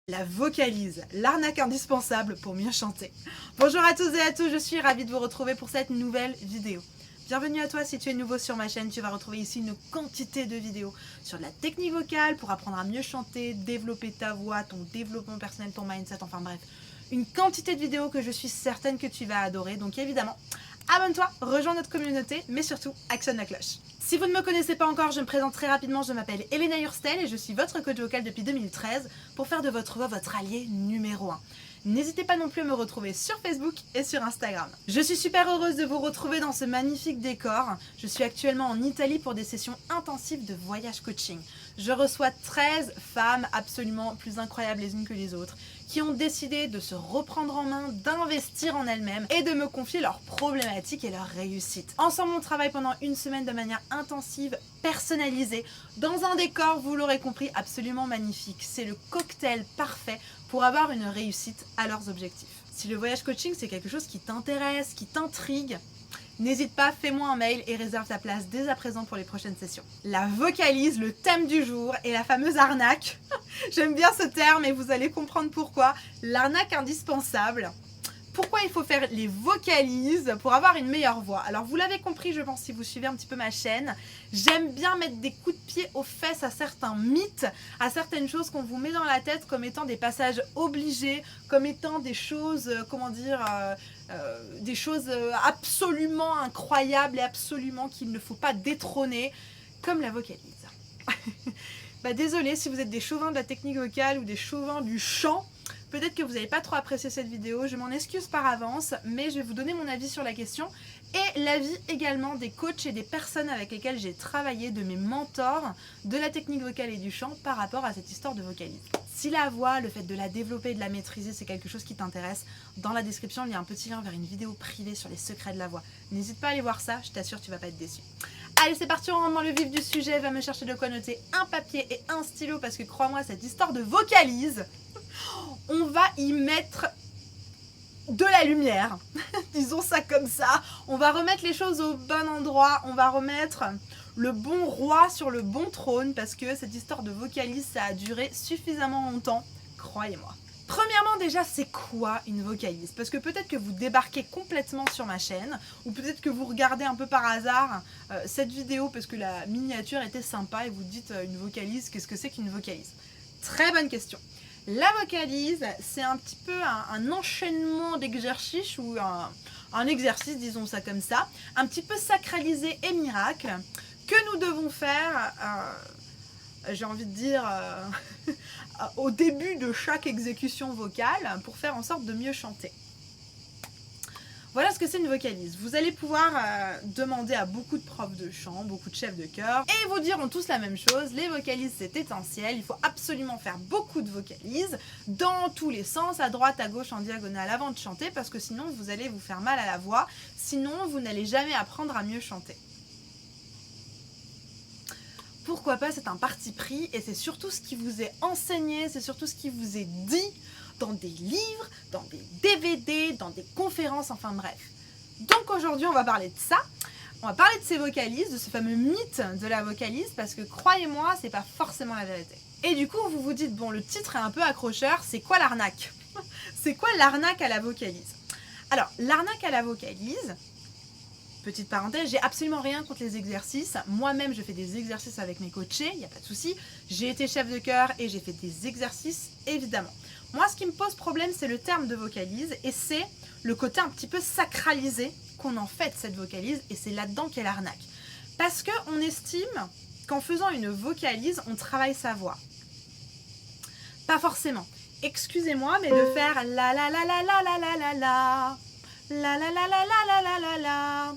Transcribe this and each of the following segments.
La vocalise, l'arnaque indispensable pour mieux chanter. Bonjour à tous et à tous, je suis ravie de vous retrouver pour cette nouvelle vidéo. Bienvenue à toi, si tu es nouveau sur ma chaîne, tu vas retrouver ici une quantité de vidéos sur la technique vocale pour apprendre à mieux chanter, développer ta voix, ton développement personnel, ton mindset, enfin bref. Une quantité de vidéos que je suis certaine que tu vas adorer, donc évidemment, abonne-toi, rejoins notre communauté, mais surtout, actionne la cloche. Si vous ne me connaissez pas encore, je me présente très rapidement, je m'appelle Elena Hurstel et je suis votre coach vocal depuis 2013 pour faire de votre voix votre allié numéro 1. N'hésitez pas non plus à me retrouver sur Facebook et sur Instagram. Je suis super heureuse de vous retrouver dans ce magnifique décor. Je suis actuellement en Italie pour des sessions intensives de voyage coaching. Je reçois 13 femmes absolument plus incroyables les unes que les autres qui ont décidé de se reprendre en main, d'investir en elles-mêmes et de me confier leurs problématiques et leurs réussites. Ensemble, on travaille pendant une semaine de manière intensive, personnalisée, dans un décor, vous l'aurez compris, absolument magnifique. C'est le cocktail parfait pour avoir une réussite à leurs objectifs. Si le voyage coaching, c'est quelque chose qui t'intéresse, qui t'intrigue, n'hésite pas, fais-moi un mail et réserve ta place dès à présent pour les prochaines sessions. La vocalise, le thème du jour et la fameuse arnaque. J'aime bien ce terme et vous allez comprendre pourquoi. L'arnaque indispensable. Pourquoi il faut faire les vocalises pour avoir une meilleure voix? Alors vous l'avez compris, je pense, si vous suivez un petit peu ma chaîne, j'aime bien mettre des coups de pied aux fesses à certains mythes, à certaines choses qu'on vous met dans la tête comme étant des passages obligés, comme étant des choses, des choses absolument incroyables et absolument qu'il ne faut pas détrôner, comme la vocalise. Désolé si vous êtes des chauvins de la technique vocale ou des chauvins du chant. Peut-être que vous n'avez pas trop apprécié cette vidéo, je m'en excuse par avance, mais je vais vous donner mon avis sur la question et l'avis également des coachs et des personnes avec lesquelles j'ai travaillé, de mes mentors de la technique vocale et du chant par rapport à cette histoire de vocalise. Si la voix, le fait de la développer et de la maîtriser, c'est quelque chose qui t'intéresse, dans la description, il y a un petit lien vers une vidéo privée sur les secrets de la voix. N'hésite pas à aller voir ça, je t'assure, tu vas pas être déçu. Allez, c'est parti, on rentre dans le vif du sujet, va me chercher de quoi noter un papier et un stylo parce que crois-moi, cette histoire de vocalise, on va y mettre de la lumière, disons ça comme ça. On va remettre les choses au bon endroit, on va remettre le bon roi sur le bon trône parce que cette histoire de vocalise, ça a duré suffisamment longtemps, croyez-moi. Premièrement déjà, c'est quoi une vocalise? Parce que peut-être que vous débarquez complètement sur ma chaîne ou peut-être que vous regardez un peu par hasard cette vidéo parce que la miniature était sympa et vous dites une vocalise, qu'est-ce que c'est qu'une vocalise? Très bonne question. La vocalise, c'est un petit peu un enchaînement d'exercices ou un exercice, disons ça comme ça, un petit peu sacralisé et miracle que nous devons faire, j'ai envie de dire, au début de chaque exécution vocale pour faire en sorte de mieux chanter. Voilà ce que c'est une vocalise. Vous allez pouvoir demander à beaucoup de profs de chant, beaucoup de chefs de chœur, et ils vous diront tous la même chose, les vocalises c'est essentiel, il faut absolument faire beaucoup de vocalises, dans tous les sens, à droite, à gauche, en diagonale, avant de chanter, parce que sinon vous allez vous faire mal à la voix, sinon vous n'allez jamais apprendre à mieux chanter. Pourquoi pas, c'est un parti pris, et c'est surtout ce qui vous est enseigné, c'est surtout ce qui vous est dit, dans des livres, dans des DVD, dans des conférences, enfin bref. Donc aujourd'hui, on va parler de ça. On va parler de ces vocalises, de ce fameux mythe de la vocalise, parce que croyez-moi, c'est pas forcément la vérité. Et du coup, vous vous dites, bon, le titre est un peu accrocheur, c'est quoi l'arnaque? C'est quoi l'arnaque à la vocalise? Alors, l'arnaque à la vocalise, petite parenthèse, j'ai absolument rien contre les exercices. Moi-même, je fais des exercices avec mes coachés, il n'y a pas de souci. J'ai été chef de chœur et j'ai fait des exercices, évidemment. Moi, ce qui me pose problème, c'est le terme de vocalise et c'est le côté un petit peu sacralisé qu'on en fait de cette vocalise et c'est là-dedans qu'est l'arnaque. Parce qu'on estime qu'en faisant une vocalise, on travaille sa voix. Pas forcément. Excusez-moi, mais de faire la la la la la la la la la la la la la la la la la,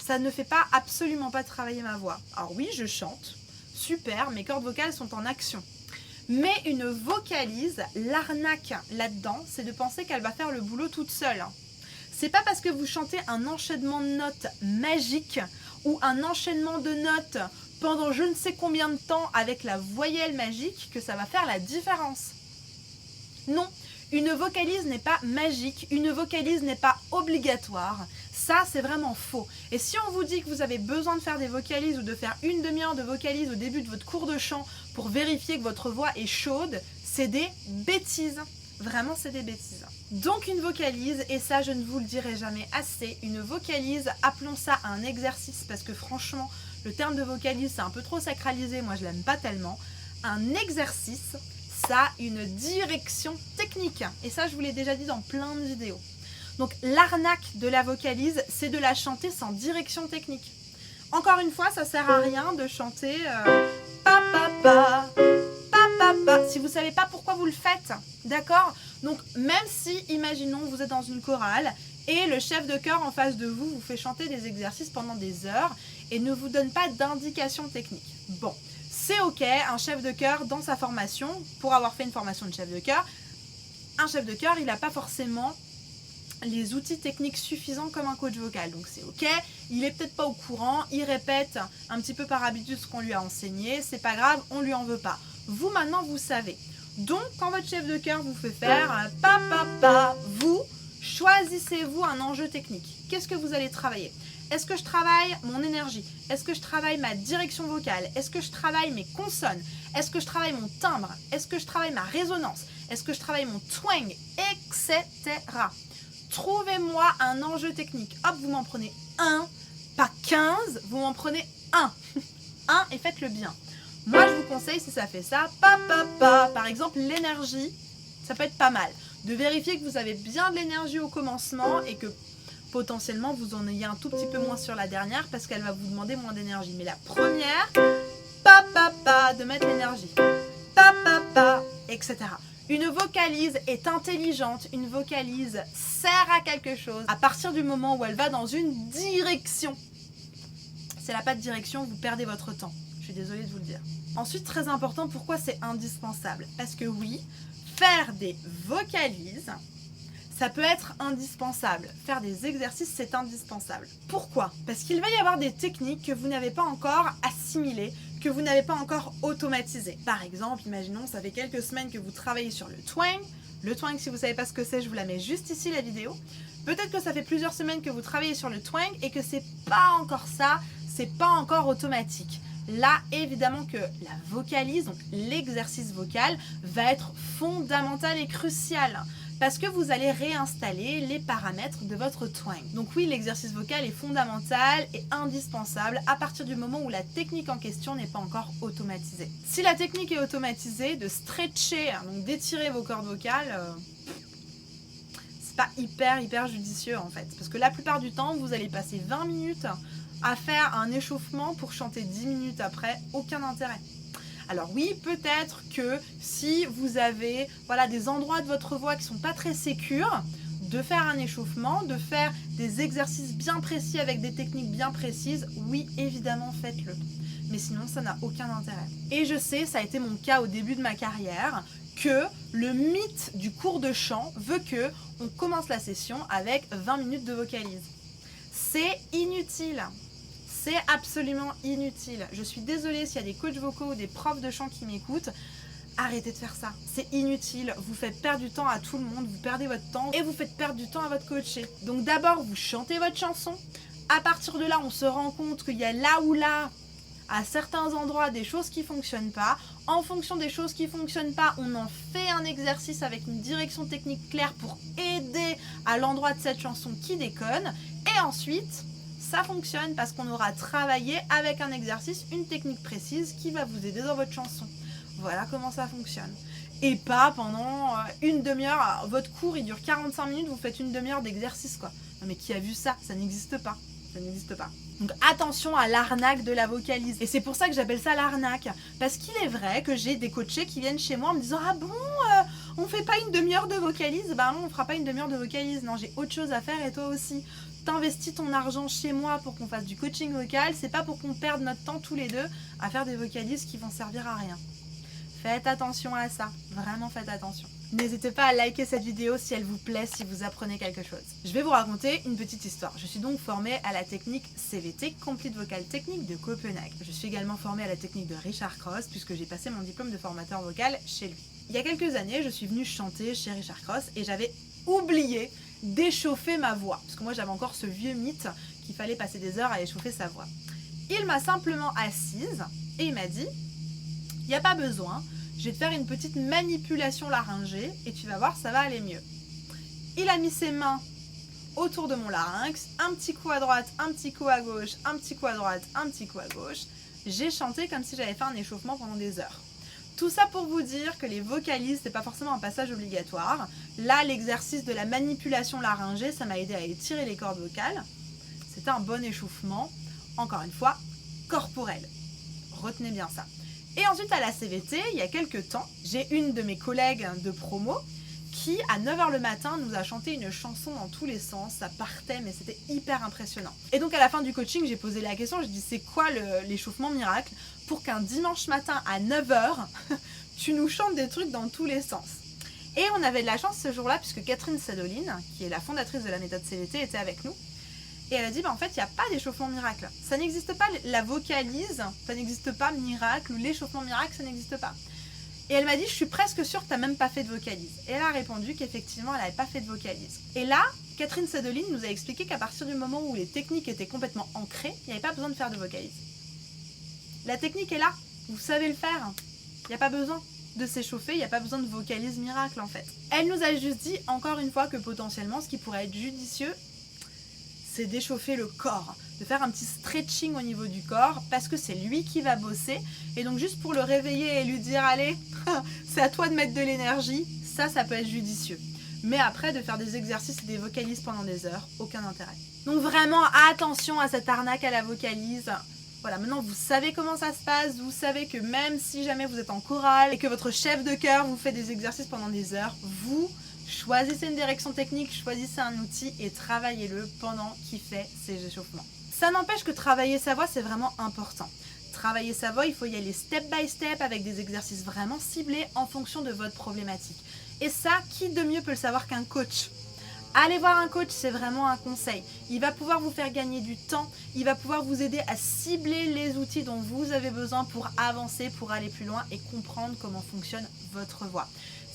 ça ne fait pas absolument pas travailler ma voix. Alors oui, je chante, super, mes cordes vocales sont en action. Mais une vocalise, l'arnaque là-dedans, c'est de penser qu'elle va faire le boulot toute seule. C'est pas parce que vous chantez un enchaînement de notes magique ou un enchaînement de notes pendant je ne sais combien de temps avec la voyelle magique que ça va faire la différence. Non, une vocalise n'est pas magique, une vocalise n'est pas obligatoire. Ça, c'est vraiment faux. Et si on vous dit que vous avez besoin de faire des vocalises ou de faire une demi-heure de vocalises au début de votre cours de chant pour vérifier que votre voix est chaude, c'est des bêtises. Vraiment, c'est des bêtises. Donc une vocalise, et ça je ne vous le dirai jamais assez, une vocalise, appelons ça un exercice, parce que franchement, le terme de vocalise, c'est un peu trop sacralisé, moi je l'aime pas tellement. Un exercice, ça a une direction technique. Et ça, je vous l'ai déjà dit dans plein de vidéos. Donc l'arnaque de la vocalise, c'est de la chanter sans direction technique. Encore une fois, ça sert à rien de chanter pa pa pa. Si vous ne savez pas pourquoi vous le faites, d'accord? Donc même si, imaginons, vous êtes dans une chorale et le chef de chœur en face de vous vous fait chanter des exercices pendant des heures et ne vous donne pas d'indication technique. Bon, c'est ok, un chef de chœur dans sa formation, pour avoir fait une formation de chef de chœur, un chef de chœur, il n'a pas forcément les outils techniques suffisants comme un coach vocal. Donc c'est ok, il est peut-être pas au courant, il répète un petit peu par habitude ce qu'on lui a enseigné, c'est pas grave, on lui en veut pas. Vous maintenant vous savez. Donc quand votre chef de chœur vous fait faire pa pa pa, vous choisissez-vous un enjeu technique. Qu'est-ce que vous allez travailler? Est-ce que je travaille mon énergie? Est-ce que je travaille ma direction vocale? Est-ce que je travaille mes consonnes? Est-ce que je travaille mon timbre? Est-ce que je travaille ma résonance? Est-ce que je travaille mon twang? Etc. Trouvez-moi un enjeu technique. Hop, vous m'en prenez un, pas 15, vous m'en prenez un. Un et faites-le bien. Moi, je vous conseille, si ça fait ça, pa, pa, pa. Par exemple, l'énergie, ça peut être pas mal. De vérifier que vous avez bien de l'énergie au commencement et que potentiellement, vous en ayez un tout petit peu moins sur la dernière parce qu'elle va vous demander moins d'énergie. Mais la première, pa, pa, pa, de mettre l'énergie. Pa, pa, pa, etc. Une vocalise est intelligente, une vocalise sert à quelque chose à partir du moment où elle va dans une direction. Si elle n'a pas de direction, vous perdez votre temps. Je suis désolée de vous le dire. Ensuite, très important, pourquoi c'est indispensable? Parce que oui, faire des vocalises, ça peut être indispensable. Faire des exercices, c'est indispensable. Pourquoi? Parce qu'il va y avoir des techniques que vous n'avez pas encore assimilées, que vous n'avez pas encore automatisées. Par exemple, imaginons, ça fait quelques semaines que vous travaillez sur le twang. Le twang, si vous ne savez pas ce que c'est, je vous la mets juste ici, la vidéo. Peut-être que ça fait plusieurs semaines que vous travaillez sur le twang et que c'est pas encore ça, c'est pas encore automatique. Là, évidemment que la vocalise, donc l'exercice vocal, va être fondamental et crucial parce que vous allez réinstaller les paramètres de votre twang. Donc oui, l'exercice vocal est fondamental et indispensable à partir du moment où la technique en question n'est pas encore automatisée. Si la technique est automatisée, de stretcher, donc d'étirer vos cordes vocales, c'est pas hyper judicieux en fait. Parce que la plupart du temps, vous allez passer 20 minutes à faire un échauffement pour chanter 10 minutes après, aucun intérêt. Alors oui, peut-être que si vous avez des endroits de votre voix qui ne sont pas très sécures, de faire un échauffement, de faire des exercices bien précis avec des techniques bien précises, oui, évidemment, faites-le. Mais sinon, ça n'a aucun intérêt. Et je sais, ça a été mon cas au début de ma carrière, que le mythe du cours de chant veut que on commence la session avec 20 minutes de vocalise. C'est inutile. C'est absolument inutile. Je suis désolée s'il y a des coachs vocaux ou des profs de chant qui m'écoutent. Arrêtez de faire ça. C'est inutile. Vous faites perdre du temps à tout le monde. Vous perdez votre temps et vous faites perdre du temps à votre coaché. Donc d'abord, vous chantez votre chanson. À partir de là, on se rend compte qu'il y a là ou là, à certains endroits, des choses qui ne fonctionnent pas. En fonction des choses qui ne fonctionnent pas, on en fait un exercice avec une direction technique claire pour aider à l'endroit de cette chanson qui déconne. Et ensuite, ça fonctionne parce qu'on aura travaillé avec un exercice, une technique précise qui va vous aider dans votre chanson. Voilà comment ça fonctionne. Et pas pendant une demi-heure, votre cours il dure 45 minutes, vous faites une demi-heure d'exercice quoi. Non mais qui a vu ça? Ça n'existe pas. Ça n'existe pas. Donc attention à l'arnaque de la vocalise. Et c'est pour ça que j'appelle ça l'arnaque. Parce qu'il est vrai que j'ai des coachés qui viennent chez moi en me disant « Ah bon, on fait pas une demi-heure de vocalise ?» Ben non, on fera pas une demi-heure de vocalise. Non, j'ai autre chose à faire et toi aussi. T'investis ton argent chez moi pour qu'on fasse du coaching vocal. C'est pas pour qu'on perde notre temps tous les deux à faire des vocalises qui vont servir à rien. Faites attention à ça. Vraiment faites attention. N'hésitez pas à liker cette vidéo si elle vous plaît, si vous apprenez quelque chose. Je vais vous raconter une petite histoire. Je suis donc formée à la technique CVT, Complete Vocal Technique de Copenhague. Je suis également formée à la technique de Richard Cross puisque j'ai passé mon diplôme de formateur vocal chez lui. Il y a quelques années, je suis venue chanter chez Richard Cross et j'avais oublié d'échauffer ma voix. Parce que moi, j'avais encore ce vieux mythe qu'il fallait passer des heures à échauffer sa voix. Il m'a simplement assise et il m'a dit « Il n'y a pas besoin, je vais te faire une petite manipulation laryngée et tu vas voir, ça va aller mieux. Il a mis ses mains autour de mon larynx, un petit coup à droite, un petit coup à gauche, un petit coup à droite, un petit coup à gauche. J'ai chanté comme si j'avais fait un échauffement pendant des heures. Tout ça pour vous dire que les vocalises, c'est pas forcément un passage obligatoire. Là, l'exercice de la manipulation laryngée, ça m'a aidé à étirer les cordes vocales. C'était un bon échauffement, encore une fois, corporel. Retenez bien ça. Et ensuite, à la CVT, il y a quelques temps, j'ai une de mes collègues de promo qui, à 9 h le matin, nous a chanté une chanson dans tous les sens. Ça partait, mais c'était hyper impressionnant. Et donc, à la fin du coaching, j'ai posé la question, je dis, c'est quoi l'échauffement miracle pour qu'un dimanche matin à 9 h, tu nous chantes des trucs dans tous les sens? Et on avait de la chance ce jour-là, puisque Catherine Sadoline, qui est la fondatrice de la méthode CVT, était avec nous. Et elle a dit, en fait, il n'y a pas d'échauffement miracle. Ça n'existe pas, la vocalise, ça n'existe pas, miracle, ou l'échauffement miracle, ça n'existe pas. Et elle m'a dit, je suis presque sûre que tu n'as même pas fait de vocalise. Et elle a répondu qu'effectivement, elle n'avait pas fait de vocalise. Et là, Catherine Sadoline nous a expliqué qu'à partir du moment où les techniques étaient complètement ancrées, il n'y avait pas besoin de faire de vocalise. La technique est là, vous savez le faire. Il n'y a pas besoin de s'échauffer, il n'y a pas besoin de vocalise miracle en fait. Elle nous a juste dit, encore une fois, que potentiellement, ce qui pourrait être judicieux, c'est d'échauffer le corps, de faire un petit stretching au niveau du corps, parce que c'est lui qui va bosser, et donc juste pour le réveiller et lui dire, allez, c'est à toi de mettre de l'énergie, ça peut être judicieux. Mais après, de faire des exercices et des vocalises pendant des heures, aucun intérêt. Donc vraiment, attention à cette arnaque à la vocalise. Voilà, maintenant vous savez comment ça se passe, vous savez que même si jamais vous êtes en chorale et que votre chef de chœur vous fait des exercices pendant des heures, vous choisissez une direction technique, choisissez un outil et travaillez-le pendant qu'il fait ses échauffements. Ça n'empêche que travailler sa voix, c'est vraiment important. Travailler sa voix, il faut y aller step by step avec des exercices vraiment ciblés en fonction de votre problématique. Et ça, qui de mieux peut le savoir qu'un coach ? Allez voir un coach, c'est vraiment un conseil. Il va pouvoir vous faire gagner du temps, il va pouvoir vous aider à cibler les outils dont vous avez besoin pour avancer, pour aller plus loin et comprendre comment fonctionne votre voix.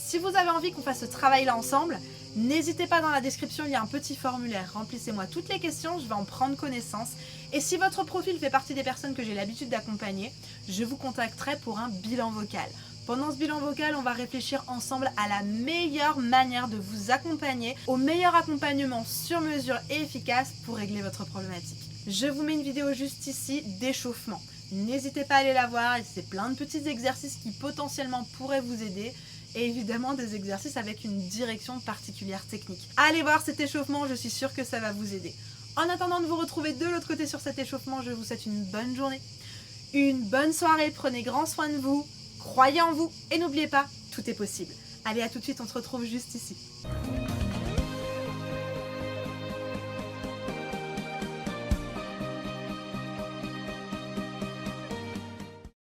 Si vous avez envie qu'on fasse ce travail-là ensemble, n'hésitez pas, dans la description, il y a un petit formulaire. Remplissez-moi toutes les questions, je vais en prendre connaissance. Et si votre profil fait partie des personnes que j'ai l'habitude d'accompagner, je vous contacterai pour un bilan vocal. Pendant ce bilan vocal, on va réfléchir ensemble à la meilleure manière de vous accompagner, au meilleur accompagnement sur mesure et efficace pour régler votre problématique. Je vous mets une vidéo juste ici d'échauffement. N'hésitez pas à aller la voir, c'est plein de petits exercices qui potentiellement pourraient vous aider. Et évidemment des exercices avec une direction particulière technique. Allez voir cet échauffement, je suis sûre que ça va vous aider. En attendant de vous retrouver de l'autre côté sur cet échauffement, je vous souhaite une bonne journée, une bonne soirée, prenez grand soin de vous, croyez en vous et n'oubliez pas, tout est possible. Allez, à tout de suite, on se retrouve juste ici.